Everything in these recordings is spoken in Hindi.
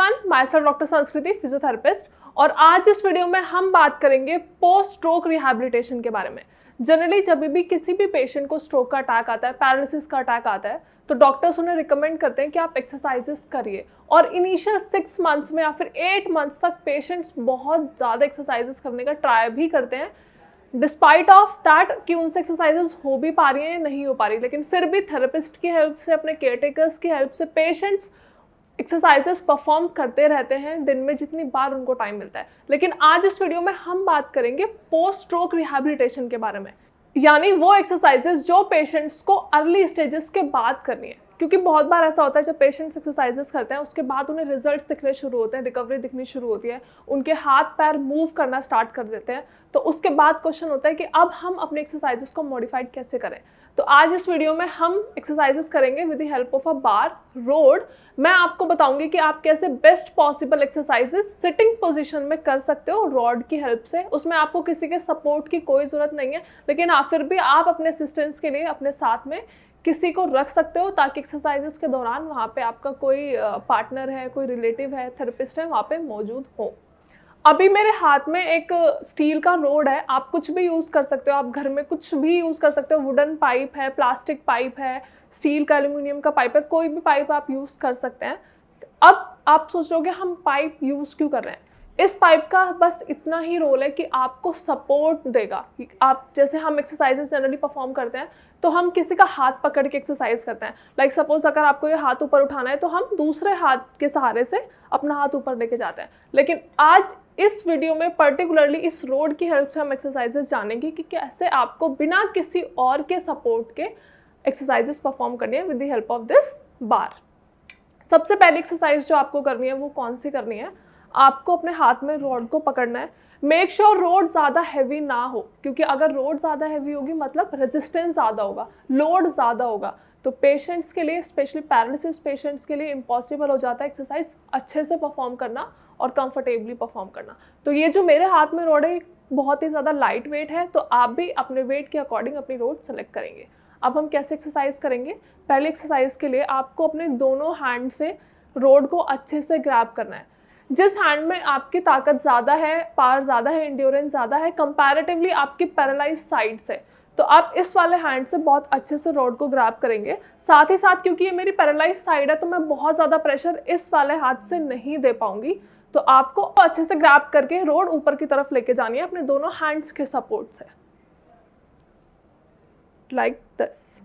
एवरीवन, माय सेल्फ डॉक्टर संस्कृति, फिजियोथेरेपिस्ट। और आज इस वीडियो में हम बात करेंगे पोस्ट स्ट्रोक रिहैबिलिटेशन के बारे में। जनरली जब भी किसी भी पेशेंट को स्ट्रोक का अटैक आता है, पैरालिसिस का अटैक आता है, तो डॉक्टर्स उन्हें रिकमेंड करते हैं कि आप एक्सरसाइजेस करिए। और इनिशियल 6 मंथ्स में या फिर 8 मंथ्स तक पेशेंट्स बहुत ज़्यादा एक्सरसाइजेस करने का ट्राई भी करते हैं, डिस्पाइट ऑफ दैट कि उनसे एक्सरसाइजेस हो भी पा रही हैं या नहीं हो पा रही, लेकिन फिर भी थेरेपिस्ट की हेल्प से, अपने केयरटेकर्स की हेल्प से पेशेंट्स एक्सरसाइजेस परफॉर्म करते रहते हैं दिन में जितनी बार उनको टाइम मिलता है। लेकिन आज इस वीडियो में हम बात करेंगे पोस्ट स्ट्रोक रिहैबिलिटेशन के बारे में, यानी वो एक्सरसाइजेस जो पेशेंट्स को अर्ली स्टेजेस के बाद करनी है। क्योंकि बहुत बार ऐसा होता है जब पेशेंट्स एक्सरसाइजेस करते हैं उसके बाद उन्हें रिजल्ट्स दिखने शुरू होते हैं, रिकवरी दिखनी शुरू होती है, उनके हाथ पैर मूव करना स्टार्ट कर देते हैं, तो उसके बाद क्वेश्चन होता है कि अब हम अपने एक्सरसाइजेस को मॉडिफाइड कैसे करें। तो आज इस वीडियो में हम एक्सरसाइजेस करेंगे with the help of a bar road. मैं आपको बताऊंगी कि आप कैसे best possible exercises sitting position में कर सकते हो रॉड की हेल्प से। उसमें आपको किसी के सपोर्ट की कोई ज़रूरत नहीं है, लेकिन फिर भी आप अपने असिस्टेंस के लिए अपने साथ में किसी को रख सकते हो ताकि एक्सरसाइजेस के दौरान वहाँ पे आपका कोई पार्टनर है, कोई रिलेटिव है, थेरेपिस्ट है, वहाँ पे मौजूद हो। अभी मेरे हाथ में एक स्टील का रोड है, आप कुछ भी यूज़ कर सकते हो, आप घर में कुछ भी यूज़ कर सकते हो। वुडन पाइप है, प्लास्टिक पाइप है, स्टील का, एल्यूमिनियम का पाइप है, कोई भी पाइप आप यूज़ कर सकते हैं। अब आप सोचोगे हम पाइप यूज़ क्यों कर रहे हैं। इस पाइप का बस इतना ही रोल है कि आपको सपोर्ट देगा। आप जैसे हम एक्सरसाइजेस जनरली परफॉर्म करते हैं तो हम किसी का हाथ पकड़ के एक्सरसाइज करते हैं। लाइक सपोज अगर आपको ये हाथ ऊपर उठाना है तो हम दूसरे हाथ के सहारे से अपना हाथ ऊपर लेके जाते हैं। लेकिन आज इस वीडियो में पर्टिकुलरली इस रोड की हेल्प से हम एक्सरसाइजेस जानेंगे कि कैसे आपको बिना किसी और के सपोर्ट के एक्सरसाइजेस परफॉर्म करनी है with the help of this bar. सबसे पहली एक्सरसाइज जो आपको करनी है वो कौन सी करनी है, आपको अपने हाथ में रोड को पकड़ना है। मेक श्योर रोड ज़्यादा हैवी ना हो, क्योंकि अगर रोड ज़्यादा हैवी होगी मतलब रेजिस्टेंस ज़्यादा होगा, लोड ज़्यादा होगा, तो पेशेंट्स के लिए, स्पेशली पैरालिसिस पेशेंट्स के लिए इम्पॉसिबल हो जाता है एक्सरसाइज अच्छे से परफॉर्म करना और कंफर्टेबली परफॉर्म करना। तो ये जो मेरे हाथ में रोड है बहुत ही ज़्यादा लाइट वेट है, तो आप भी अपने वेट के अकॉर्डिंग अपनी रोड सेलेक्ट करेंगे। अब हम कैसे एक्सरसाइज करेंगे। पहले एक्सरसाइज के लिए आपको अपने दोनों हैंड से रोड को अच्छे से ग्रैब करना है। जिस हैंड में आपकी ताकत ज़्यादा है, पावर ज़्यादा है, एंड्योरेंस ज़्यादा है, कंपैरेटिवली आपकी पैरालाइज साइड से, तो आप इस वाले हैंड से बहुत अच्छे से रोड को ग्रैब करेंगे। साथ ही साथ क्योंकि ये मेरी पैरालाइज साइड है तो मैं बहुत ज़्यादा प्रेशर इस वाले हाथ से नहीं दे पाऊंगी, तो आपको अच्छे से ग्रैब करके रोड ऊपर की तरफ लेके जानी है अपने दोनों हैंड्स के सपोर्ट से, लाइक दिस।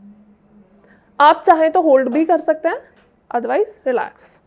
आप चाहें तो होल्ड भी कर सकते हैं, अदरवाइज रिलैक्स।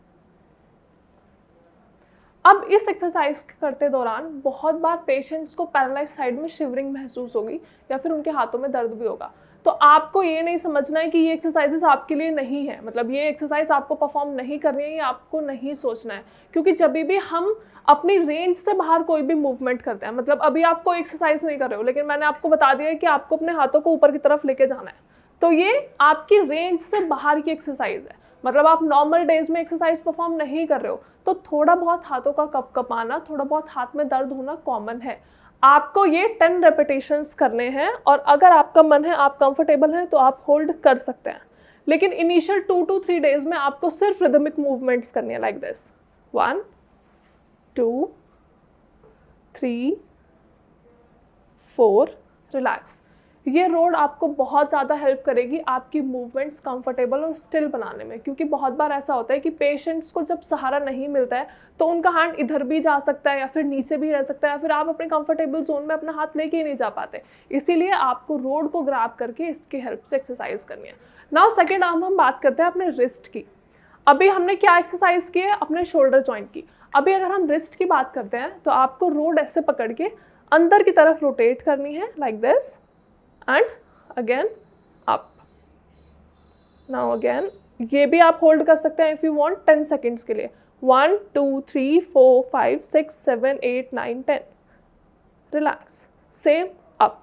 अब इस एक्सरसाइज करते दौरान बहुत बार पेशेंट्स को पैरालाइज साइड में शिवरिंग महसूस होगी या फिर उनके हाथों में दर्द भी होगा। तो आपको ये नहीं समझना है कि ये एक्सरसाइजेस आपके लिए नहीं है, मतलब ये एक्सरसाइज आपको परफॉर्म नहीं करनी है, ये आपको नहीं सोचना है। क्योंकि जब भी हम अपनी रेंज से बाहर कोई भी मूवमेंट करते हैं, मतलब अभी आप कोई एक्सरसाइज नहीं कर रहे हो लेकिन मैंने आपको बता दिया है कि आपको अपने हाथों को ऊपर की तरफ लेके जाना है, तो ये आपकी रेंज से बाहर की एक्सरसाइज है। मतलब आप नॉर्मल डेज में एक्सरसाइज परफॉर्म नहीं कर रहे हो तो थोड़ा बहुत हाथों का कपकपाना, थोड़ा बहुत हाथ में दर्द होना कॉमन है। आपको ये 10 रेपिटेशंस करने हैं और अगर आपका मन है, आप कंफर्टेबल हैं, तो आप होल्ड कर सकते हैं। लेकिन इनिशियल 2 to 3 डेज में आपको सिर्फ रिदमिक मूवमेंट्स करनी है, लाइक दिस। 1 2 3 4, रिलैक्स। ये रोड आपको बहुत ज़्यादा हेल्प करेगी आपकी मूवमेंट्स कंफर्टेबल और स्टिल बनाने में। क्योंकि बहुत बार ऐसा होता है कि पेशेंट्स को जब सहारा नहीं मिलता है तो उनका हैंड इधर भी जा सकता है या फिर नीचे भी रह सकता है, या फिर आप अपने कंफर्टेबल जोन में अपना हाथ लेके ही नहीं जा पाते। इसीलिए आपको रोड को ग्रैब करके इसकी हेल्प से एक्सरसाइज करनी है। नाउ सेकेंड हम बात करते हैं अपने रिस्ट की। अभी हमने क्या एक्सरसाइज की है, अपने शोल्डर जॉइंट की। अभी अगर हम रिस्ट की बात करते हैं तो आपको रोड ऐसे पकड़ के अंदर की तरफ रोटेट करनी है, like this, and again up. Now again, ये भी आप होल्ड कर सकते हैं if you want 10 seconds के लिए। 1 2 3 4 5 6 7 8 9 10, रिलैक्स। Same up.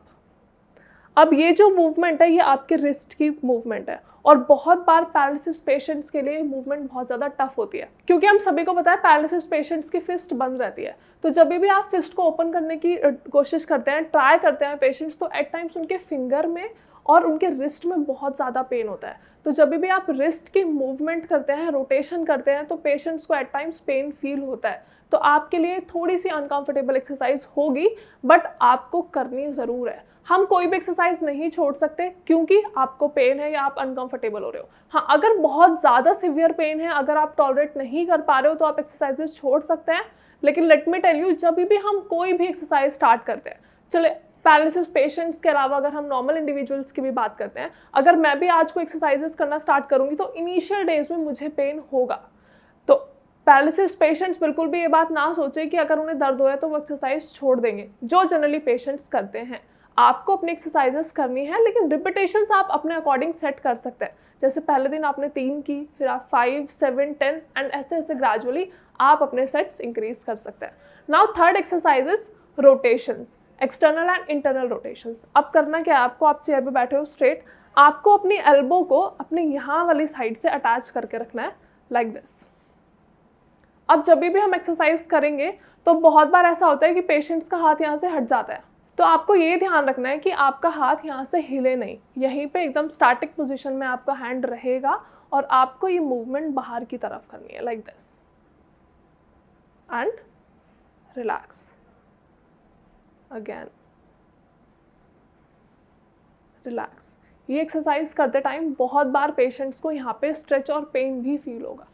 अब ये जो मूवमेंट है ये आपके रिस्ट की मूवमेंट है और बहुत बार पैरालिसिस पेशेंट्स के लिए मूवमेंट बहुत ज़्यादा टफ होती है, क्योंकि हम सभी को पता है पैरालिसिस पेशेंट्स की फिस्ट बंद रहती है। तो जब भी आप फिस्ट को ओपन करने की कोशिश करते हैं, ट्राई करते हैं पेशेंट्स, तो एट टाइम्स उनके फिंगर में और उनके रिस्ट में बहुत ज़्यादा पेन होता है। तो जब भी आप रिस्ट की मूवमेंट करते हैं, रोटेशन करते हैं, तो पेशेंट्स को एट टाइम्स पेन फील होता है। तो आपके लिए थोड़ी सी अनकंफर्टेबल एक्सरसाइज होगी, बट आपको करनी ज़रूर है। हम कोई भी एक्सरसाइज नहीं छोड़ सकते क्योंकि आपको पेन है या आप अनकंफर्टेबल हो रहे हो। हाँ, अगर बहुत ज़्यादा सिवियर पेन है, अगर आप टॉलरेट नहीं कर पा रहे हो, तो आप एक्सरसाइजेस छोड़ सकते हैं। लेकिन लेट मी टेल यू, जब भी हम कोई भी एक्सरसाइज स्टार्ट करते हैं, चले पैरालिसिस पेशेंट्स के अलावा अगर हम नॉर्मल इंडिविजुअल्स की भी बात करते हैं, अगर मैं भी आज को एक्सरसाइजेस करना स्टार्ट करूंगी तो इनिशियल डेज में मुझे पेन होगा। तो पैरालिसिस पेशेंट्स बिल्कुल भी ये बात ना सोचे कि अगर उन्हें दर्द हो है तो वो एक्सरसाइज छोड़ देंगे, जो जनरली पेशेंट्स करते हैं। आपको अपनी एक्सरसाइजेस करनी है, लेकिन रिपीटेशंस आप अपने अकॉर्डिंग सेट कर सकते हैं। जैसे पहले दिन आपने 3 की, फिर आप 5, 7, 10 एंड ऐसे ऐसे ग्रेजुअली आप अपने सेट्स इंक्रीज कर सकते हैं। Now third exercise is rotations, external and internal rotations. अब करना क्या है आपको, आप चेयर पे बैठे हो स्ट्रेट, आपको अपनी एल्बो को अपने यहाँ वाली साइड से अटैच करके रखना है लाइक दिस। अब जब भी हम एक्सरसाइज करेंगे तो बहुत बार ऐसा होता है कि पेशेंट्स का हाथ यहाँ से हट जाता है, तो आपको ये ध्यान रखना है कि आपका हाथ यहाँ से हिले नहीं, यहीं पे एकदम स्टैटिक पोजीशन में आपका हैंड रहेगा और आपको ये मूवमेंट बाहर की तरफ करनी है like this and relax again, relax. ये एक्सरसाइज करते टाइम बहुत बार पेशेंट्स को यहाँ पे स्ट्रेच और पेन भी फील होगा।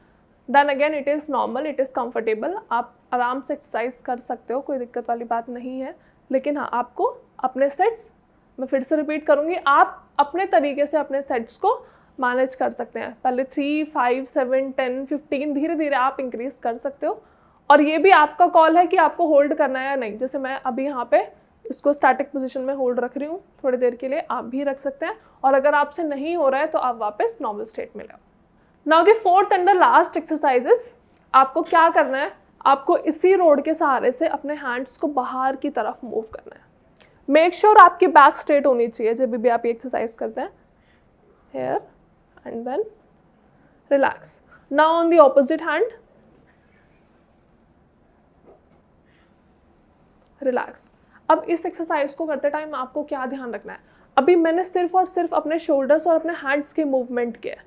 Then again it is normal, it is comfortable, आप आराम से एक्सरसाइज कर सकते हो, कोई दिक्कत वाली बात नहीं है। लेकिन हाँ, आपको अपने सेट्स, मैं फिर से रिपीट करूँगी, आप अपने तरीके से अपने सेट्स को मैनेज कर सकते हैं। पहले 3, 5, 7, 10, 15 धीरे धीरे आप इंक्रीज कर सकते हो। और ये भी आपका कॉल है कि आपको होल्ड करना है या नहीं। जैसे मैं अभी यहाँ पे इसको स्टैटिक पोजीशन में होल्ड रख रही हूँ थोड़ी देर के लिए, आप भी रख सकते हैं। और अगर आपसे नहीं हो रहा है तो आप वापस नॉर्मल स्टेट में लाओ। Now the fourth and the last exercises, आपको क्या करना है, आपको इसी रोड के सहारे से अपने हैंड्स को बाहर की तरफ मूव करना है। मेक श्योर आपकी बैक स्ट्रेट होनी चाहिए जब भी आप ये एक्सरसाइज करते हैं। Here and then relax. Now on the opposite hand, relax. अब इस एक्सरसाइज को करते टाइम आपको क्या ध्यान रखना है, अभी मैंने सिर्फ और सिर्फ अपने शोल्डर्स और अपने हैंड्स की मूवमेंट किया है,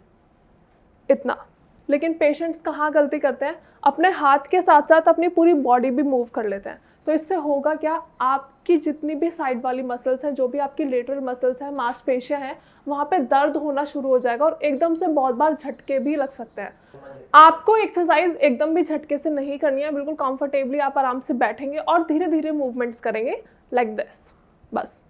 इतना। लेकिन पेशेंट्स कहाँ गलती करते हैं, अपने हाथ के साथ साथ अपनी पूरी बॉडी भी मूव कर लेते हैं। तो इससे होगा क्या, आपकी जितनी भी साइड वाली मसल्स हैं, जो भी आपकी लेटरल मसल्स हैं, मांसपेशियां हैं, वहाँ पे दर्द होना शुरू हो जाएगा और एकदम से बहुत बार झटके भी लग सकते हैं। आपको एक्सरसाइज एकदम भी झटके से नहीं करनी है, बिल्कुल कंफर्टेबली आप आराम से बैठेंगे और धीरे धीरे मूवमेंट्स करेंगे लाइक दिस। बस,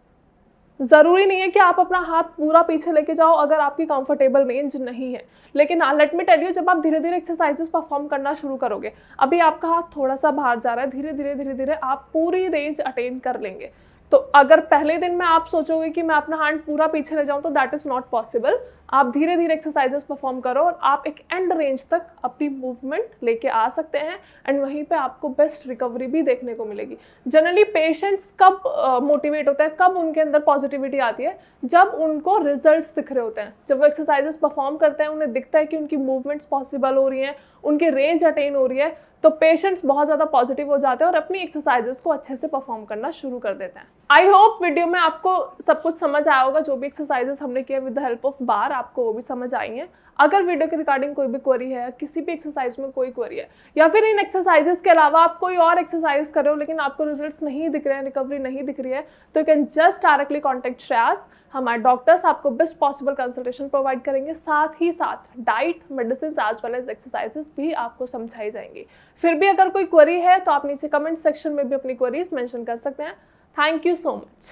ज़रूरी नहीं है कि आप अपना हाथ पूरा पीछे लेके जाओ अगर आपकी कंफर्टेबल रेंज नहीं है। लेकिन लेट मी टेल यू, जब आप धीरे धीरे एक्सरसाइजेस परफॉर्म करना शुरू करोगे, अभी आपका हाथ थोड़ा सा बाहर जा रहा है, धीरे धीरे आप पूरी रेंज अटेन कर लेंगे। तो अगर पहले दिन में आप सोचोगे कि मैं अपना हैंड पूरा पीछे ले जाऊं, तो दैट इज़ नॉट पॉसिबल। आप धीरे धीरे एक्सरसाइजेस परफॉर्म करो और आप एक एंड रेंज तक अपनी मूवमेंट लेके आ सकते हैं एंड वहीं पे आपको बेस्ट रिकवरी भी देखने को मिलेगी। जनरली पेशेंट्स कब मोटिवेट होता है, कब उनके अंदर पॉजिटिविटी आती है, जब उनको रिजल्ट्स दिख रहे होते हैं। जब वो एक्सरसाइजेस परफॉर्म करते हैं, उन्हें दिखता है कि उनकी मूवमेंट्स पॉसिबल हो रही हैं, उनकी रेंज अटेन हो रही है, तो पेशेंट्स बहुत ज़्यादा पॉजिटिव हो जाते हैं और अपनी एक्सरसाइजेस को अच्छे से परफॉर्म करना शुरू कर देते हैं। आई होप वीडियो में आपको सब कुछ समझ आया होगा, जो भी एक्सरसाइजेस हमने किए विद द हेल्प ऑफ बार, आपको वो भी समझ आई हैं। अगर वीडियो के रिगार्डिंग कोई भी क्वेरी है, किसी भी एक्सरसाइज में कोई क्वेरी है, या फिर इन एक्सरसाइजेस के अलावा आप कोई और एक्सरसाइज कर रहे हो लेकिन आपको रिजल्ट्स नहीं दिख रहे हैं, रिकवरी नहीं दिख रही है, तो you can just directly contact Shreyas. हमारे डॉक्टर्स आपको बेस्ट पॉसिबल कंसल्टेशन प्रोवाइड करेंगे, साथ ही साथ diet, medicine as well as exercises भी आपको समझाई जाएंगी। फिर भी अगर कोई क्वेरी है तो आप नीचे कमेंट सेक्शन में भी अपनी क्वेरीज मेंशन कर सकते हैं। Thank you so much.